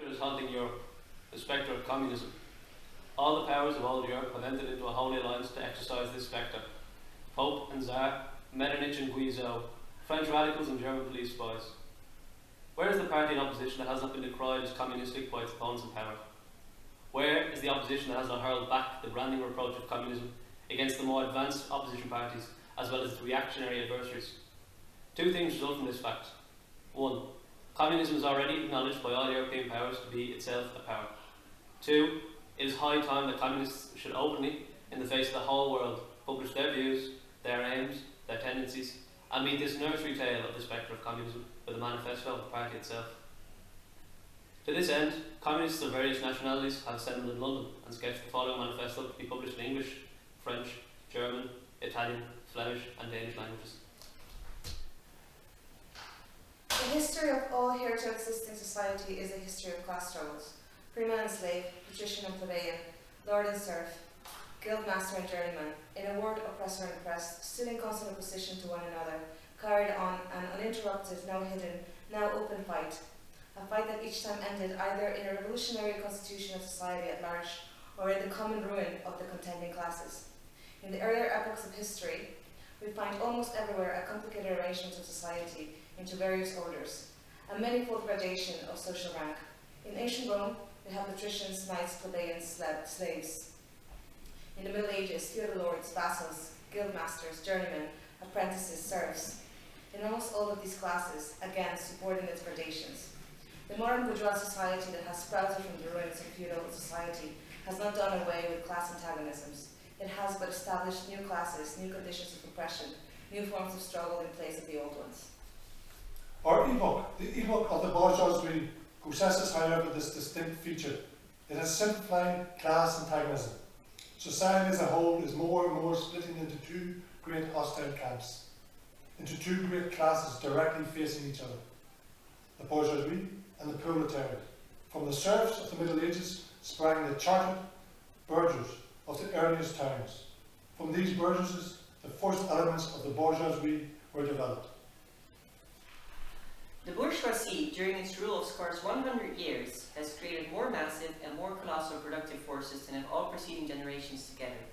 is haunting Europe, the spectre of communism. All the powers of old Europe have entered into a holy alliance to exercise this spectre. Pope and Tsar, Metternich and Guizot, French radicals and German police spies. Where is the party in opposition that has not been decried as communistic by its opponents in power? Where is the opposition that has not hurled back the branding reproach of communism against the more advanced opposition parties as well as its reactionary adversaries? Two things result from this fact. One, communism is already acknowledged by all European powers to be itself a power. Two, it is high time that communists should openly, in the face of the whole world, publish their views, their aims, their tendencies, and meet this nursery tale of the spectre of communism with a manifesto of the party itself. To this end, communists of various nationalities have assembled in London and sketched the following manifesto to be published in English, French, German, Italian, Flemish and Danish languages. The history of all hereto existing society is a history of class struggles. Freeman and slave, patrician and plebeian, lord and serf, guild master and journeyman, in a word oppressor and oppressed, still in constant opposition to one another, carried on an uninterrupted, now hidden, now open fight. A fight that each time ended either in a revolutionary constitution of society at large or in the common ruin of the contending classes. In the earlier epochs of history, we find almost everywhere a complicated arrangement of society into various orders, a manifold gradation of social rank. In ancient Rome, we have patricians, knights, plebeians, slaves. In the Middle Ages, feudal lords, vassals, guild masters, journeymen, apprentices, serfs. In almost all of these classes, again, subordinate gradations. The modern bourgeois society that has sprouted from the ruins of feudal society has not done away with class antagonisms. It has but established new classes, new conditions of oppression, new forms of struggle in place of the old ones. Our epoch, the epoch of the bourgeoisie, possesses, however, this distinct feature. It has simplifying class antagonism. Society as a whole is more and more splitting into two great hostile camps, into two great classes directly facing each other, the bourgeoisie and the proletariat. From the serfs of the Middle Ages sprang the chartered burghers of the earliest towns. From these burgesses, the first elements of the bourgeoisie were developed. The bourgeoisie, during its rule of scarce 100 years, has created more massive and more colossal productive forces than have all preceding generations together.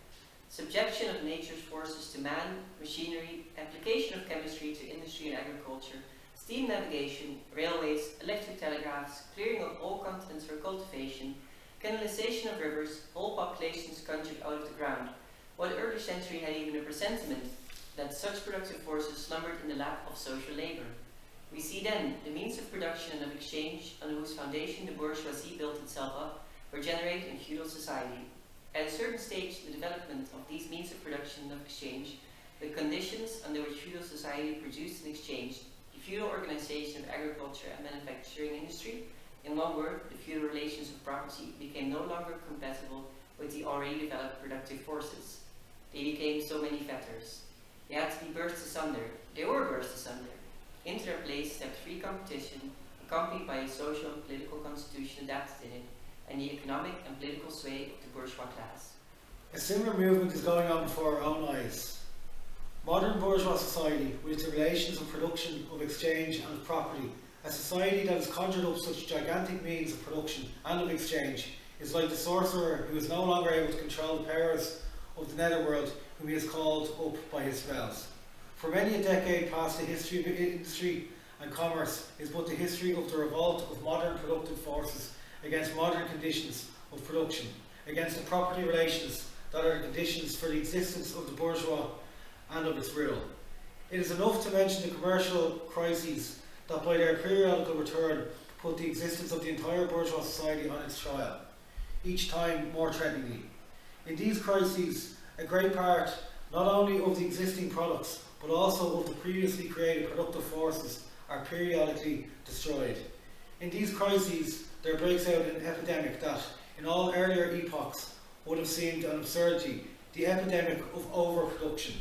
Subjection of nature's forces to man, machinery, application of chemistry to industry and agriculture, steam navigation, railways, electric telegraphs, clearing of all continents for cultivation, canalization of rivers, whole populations conjured out of the ground. What early century had even a presentiment that such productive forces slumbered in the lap of social labor? We see then the means of production and of exchange on whose foundation the bourgeoisie built itself up were generated in feudal society. At a certain stage in the development of these means of production and of exchange, the conditions under which feudal society produced and exchanged, the feudal organization of agriculture and manufacturing industry, in one word, the feudal relations of property, became no longer compatible with the already developed productive forces. They became so many fetters. They had to be burst asunder. They were burst asunder. Into their place stepped free competition, accompanied by a social and political constitution adapted in it, and the economic and political sway of the bourgeois class. A similar movement is going on before our own eyes. Modern bourgeois society, with its relations of production, of exchange and of property, a society that has conjured up such gigantic means of production and of exchange, is like the sorcerer who is no longer able to control the powers of the netherworld, whom he has called up by his spells. For many a decade past, the history of industry and commerce is but the history of the revolt of modern productive forces against modern conditions of production, against the property relations that are the conditions for the existence of the bourgeois and of its rule. It is enough to mention the commercial crises that by their periodical return put the existence of the entire bourgeois society on its trial, each time more threateningly. In these crises, a great part not only of the existing products but also of the previously created productive forces are periodically destroyed. In these crises, there breaks out an epidemic that, in all earlier epochs, would have seemed an absurdity, the epidemic of overproduction.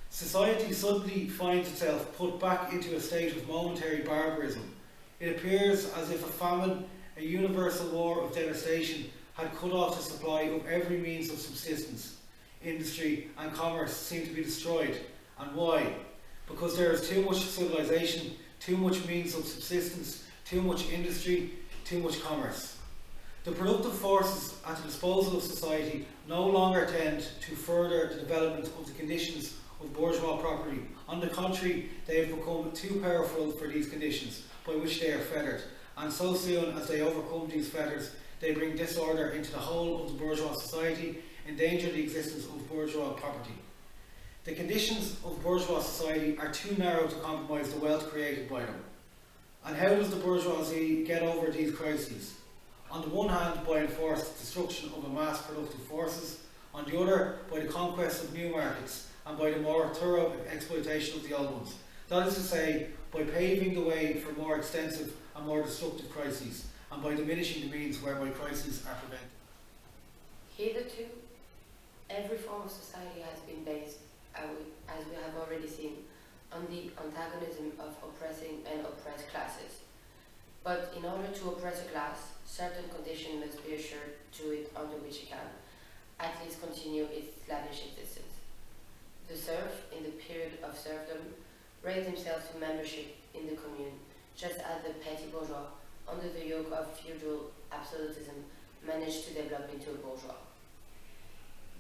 Society suddenly finds itself put back into a state of momentary barbarism. It appears as if a famine, a universal war of devastation, had cut off the supply of every means of subsistence. Industry and commerce seem to be destroyed. And why? because there is too much civilization, too much means of subsistence, too much industry, too much commerce. The productive forces at the disposal of society no longer tend to further the development of the conditions of bourgeois property. On the contrary, they have become too powerful for these conditions by which they are fettered, and so soon as they overcome these fetters, they bring disorder into the whole of the bourgeois society, endanger the existence of bourgeois property. The conditions of bourgeois society are too narrow to compromise the wealth created by them. And how does the bourgeoisie get over these crises? On the one hand, by enforced destruction of the mass productive forces, on the other, by the conquest of new markets, and by the more thorough exploitation of the old ones. That is to say, by paving the way for more extensive and more destructive crises, and by diminishing the means whereby crises are prevented. Hitherto, every form of society has been based, as we have already seen, on the antagonism of oppressing and oppressed classes. But in order to oppress a class, certain conditions must be assured to it under which it can at least continue its slavish existence. The serf, in the period of serfdom, raised themselves to membership in the commune, just as the petty bourgeois, under the yoke of feudal absolutism, managed to develop into a bourgeois.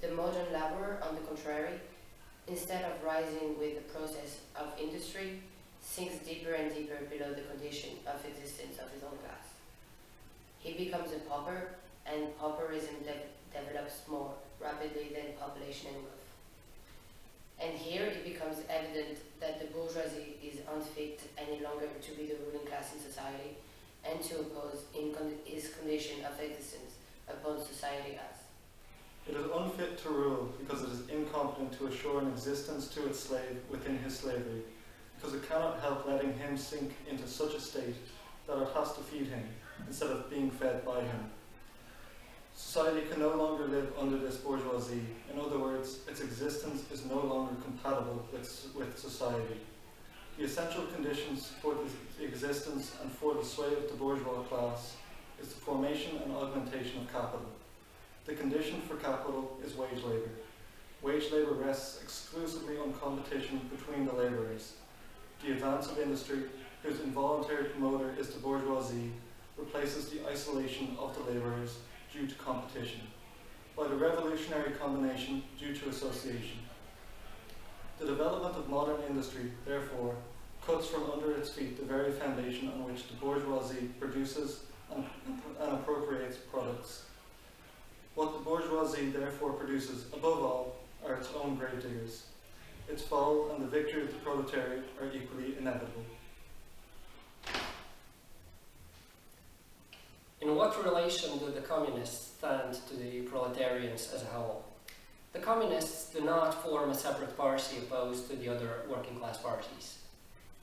The modern laborer, on the contrary, instead of rising with the process of industry, sinks deeper and deeper below the condition of existence of his own class. He becomes a pauper, and pauperism develops more rapidly than population and wealth. And here it becomes evident that the bourgeoisie is unfit any longer to be the ruling class in society and to oppose his condition of existence upon society as. It is unfit to rule because it is incompetent to assure an existence to its slave within his slavery, because it cannot help letting him sink into such a state that it has to feed him instead of being fed by him. Society can no longer live under this bourgeoisie. In other words, its existence is no longer compatible with society. The essential conditions for the existence and for the sway of the bourgeois class is the formation and augmentation of capital. The condition for capital is wage labour. Wage labour rests exclusively on competition between the labourers. The advance of industry, whose involuntary promoter is the bourgeoisie, replaces the isolation of the labourers due to competition, by the revolutionary combination due to association. The development of modern industry, therefore, cuts from under its feet the very foundation on which the bourgeoisie produces and appropriates products. What the bourgeoisie therefore produces, above all, are its own gravediggers. Its fall and the victory of the proletariat are equally inevitable. In what relation do the communists stand to the proletarians as a whole? The communists do not form a separate party opposed to the other working class parties.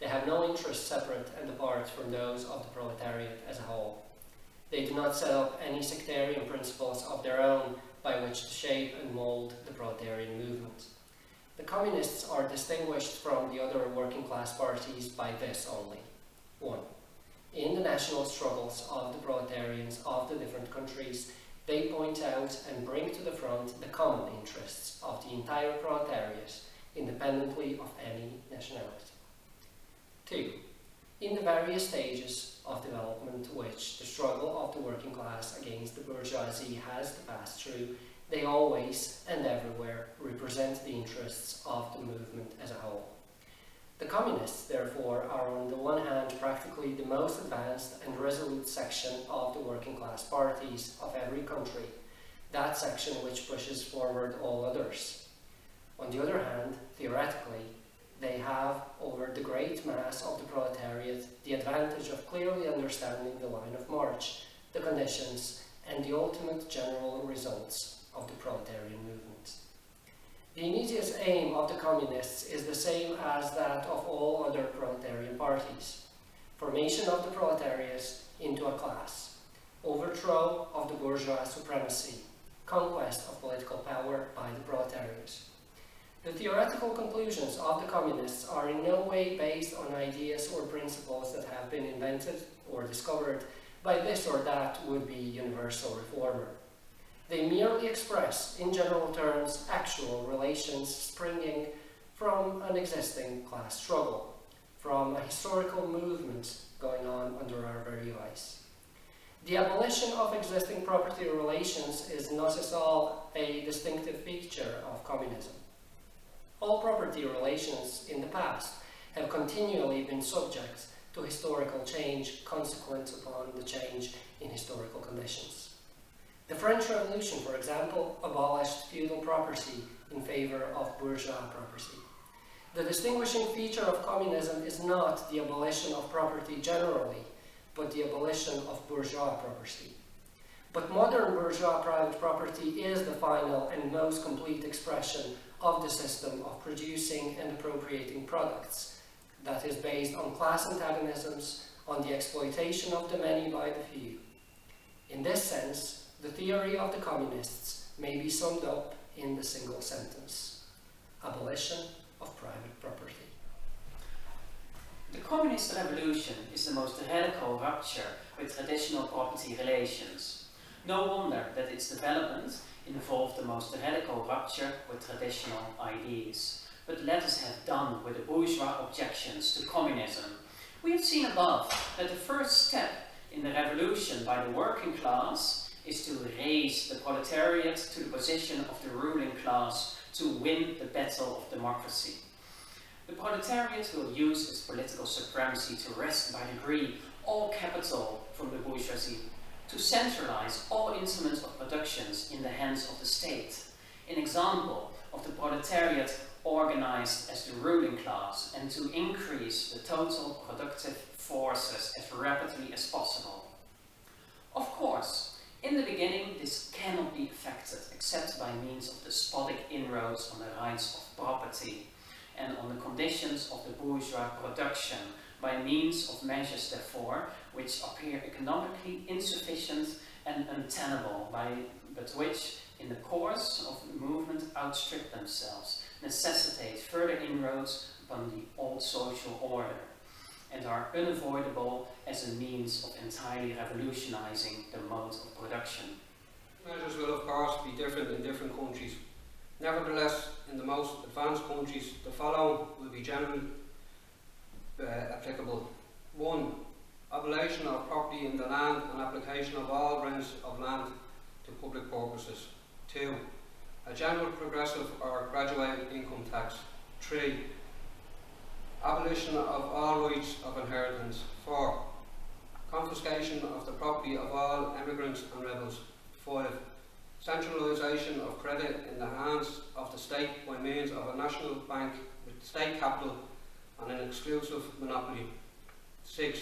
They have no interests separate and apart from those of the proletariat as a whole. They do not set up any sectarian principles of their own by which to shape and mould the proletarian movement. The communists are distinguished from the other working class parties by this only. 1. In the national struggles of the proletarians of the different countries, they point out and bring to the front the common interests of the entire proletariat, independently of any nationality. 2. In the various stages of development which the struggle of the working class against the bourgeoisie has to pass through, they always and everywhere represent the interests of the movement as a whole. The communists, therefore, are on the one hand practically the most advanced and resolute section of the working class parties of every country, that section which pushes forward all others. On the other hand, theoretically, they have over the great mass of the proletariat the advantage of clearly understanding the line of march, the conditions, and the ultimate general results of the proletarian movement. The immediate aim of the communists is the same as that of all other proletarian parties: formation of the proletariat into a class, overthrow of the bourgeois supremacy, conquest of political power by the proletariat. The theoretical conclusions of the communists are in no way based on ideas or principles that have been invented or discovered by this or that would-be universal reformer. They merely express, in general terms, actual relations springing from an existing class struggle, from a historical movement going on under our very eyes. The abolition of existing property relations is not at all a distinctive feature of communism. All property relations in the past have continually been subject to historical change consequent upon the change in historical conditions. The French Revolution, for example, abolished feudal property in favour of bourgeois property. The distinguishing feature of communism is not the abolition of property generally, but the abolition of bourgeois property. But modern bourgeois private property is the final and most complete expression of the system of producing and appropriating products that is based on class antagonisms, on the exploitation of the many by the few. In this sense, the theory of the communists may be summed up in the single sentence: abolition of private property. The communist revolution is the most radical rupture with traditional property relations. No wonder that its development involved the most radical rupture with traditional ideas. But let us have done with the bourgeois objections to communism. We have seen above that the first step in the revolution by the working class is to raise the proletariat to the position of the ruling class to win the battle of democracy. The proletariat will use its political supremacy to wrest by degree all capital from the bourgeoisie, to centralize all instruments of production in the hands of the state. An example of the proletariat organized as the ruling class, and to increase the total productive forces as rapidly as possible. Of course, in the beginning this cannot be effected except by means of despotic inroads on the rights of property and on the conditions of the bourgeois production, by means of measures therefore which appear economically insufficient and untenable, but which in the course of the movement outstrip themselves, necessitate further inroads upon the old social order, and are unavoidable as a means of entirely revolutionizing the mode of production. Measures will of course be different in different countries. Nevertheless, in the most advanced countries, the following will be generally applicable. 1. Abolition of property in the land and application of all rents of land to public purposes. 2. A general progressive or graduated income tax. 3. Abolition of all rights of inheritance. 4. Confiscation of the property of all emigrants and rebels. 5. Centralisation of credit in the hands of the state by means of a national bank with state capital and an exclusive monopoly. 6.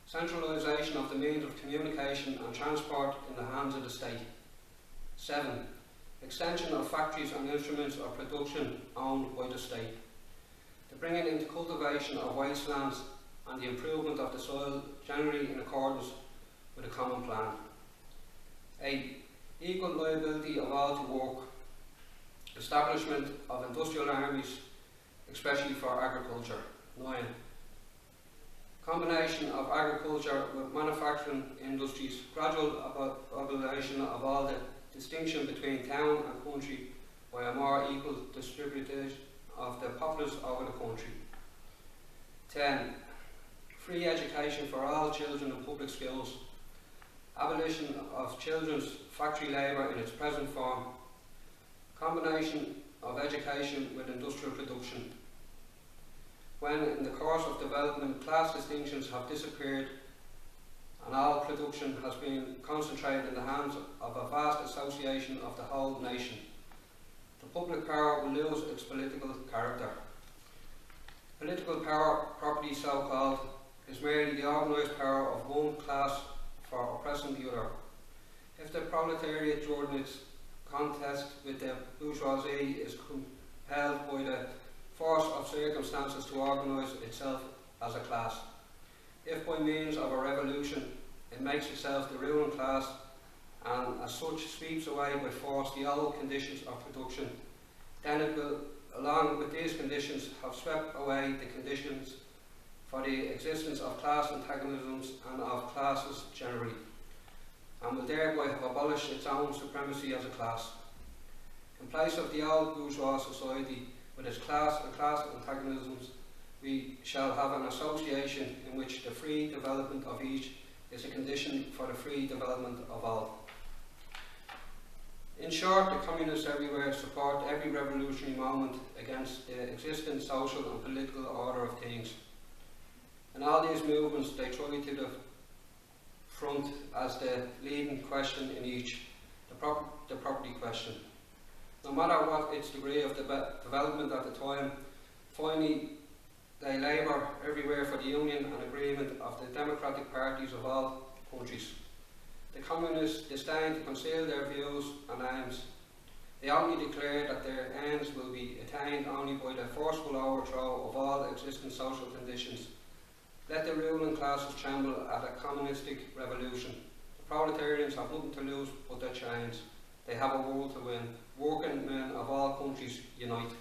Centralisation of the means of communication and transport in the hands of the state. 7. Extension of factories and instruments of production owned by the state. The bringing into cultivation of wastelands and the improvement of the soil generally in accordance with a common plan. 8. Equal liability of all to work. Establishment of industrial armies, especially for agriculture. 9. Combination of agriculture with manufacturing industries. Gradual abolition of all the distinction between town and country by a more equal distribution of the populace over the country. 10. Free education for all children in public schools. Abolition of children's factory labour in its present form. Combination of education with industrial production. When in the course of development class distinctions have disappeared and all production has been concentrated in the hands of a vast association of the whole nation, the public power will lose its political character. Political power, property so called, is merely the organised power of one class for oppressing the other. If the proletariat during its contest with the bourgeoisie is compelled by the force of circumstances to organise itself as a class, if by means of a revolution it makes itself the ruling class and as such sweeps away by force the old conditions of production, then it will, along with these conditions, have swept away the conditions for the existence of class antagonisms and of classes generally, and will thereby have abolished its own supremacy as a class. In place of the old bourgeois society with its class and class antagonisms, we shall have an association in which the free development of each is a condition for the free development of all. In short, the communists everywhere support every revolutionary movement against the existing social and political order of things. In all these movements, they throw to the front as the leading question in each, the property question. No matter what its degree of development at the time, finally they labour everywhere for the union and agreement of the democratic parties of all countries. The communists disdain to conceal their views and aims. They only declare that their ends will be attained only by the forceful overthrow of all existing social conditions. Let the ruling classes tremble at a communistic revolution. The proletarians have nothing to lose but their chains. They have a world to win. Working men of all countries unite.